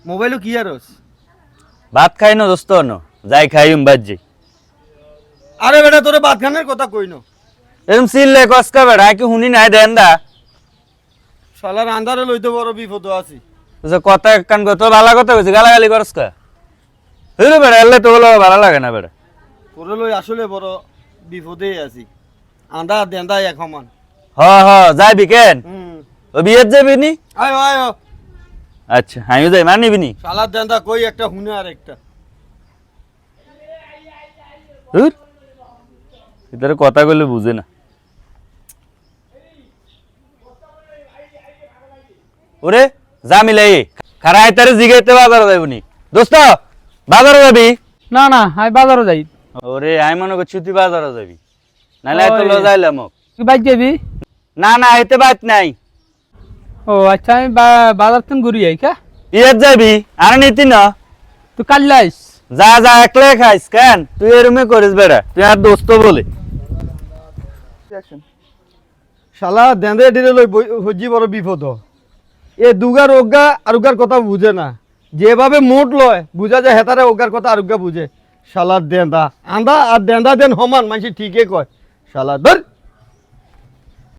মোবাইলও কি আরস? ভাত খাই না দোস্ত ন যাই খাইম বাজ্জি আরে বেটা তোরে ভাত খানের কথা কইনো। এরম সিললে কসকা বেড়া কি হুনি নাই দেন দা শালার আন্ধারে লইতে বড় বিপদ আছি। কথা কান কত ভালো কথা কইছে গালাগালি করস কা হইলো বেড়া এলে তো বলো ভালো লাগে না বেড়া তোরে লই আসলে বড় বিপদেই আছি। আন্দা দেন্দা এক সমান। হ হ যাইবি কেন ও বিয়ের যাবি নি আয় আয় আচ্ছা আমিও যাই মানিবি নি শালার দেন্দা কই একটা হুনে আর একটা। ধুর এটার কথা কইলে বুঝে না ওরে যা মিলাই খারা আইতারে জিগাইতে বাজারে যাইবনি দোস্ত বাজারে যাবি না না আমি বাজারও যাই। ওরে আমি মনে করছি তুই বাজারে যাবি নাহলে এত লো যাইলাম তুই বাইক যাবি? না না আইতে বাইত নাই ও আচ্ছা আমি বাজার থেকে ঘুরি আই কা। ইয়ে যাবি আর নিতি না তুই কাল যাইস? যা যা একলাই খাইস কেন তুই এরমে করিস বেড়া তুই আর দোস্ত বলে শালা দেন্দে ডিরে লই হজি বড় বিপদ। এ দুগার অজ্ঞা আরুগার কথা বুঝে না। যেভাবে মোট লয় বুঝা যায় হেতারে অজ্ঞার কথা আরুগা বুঝে। শালার দেন্দা আন্দা আর দেন্দা দেন সমান মানসি ঠিকই কয়। শালা ধর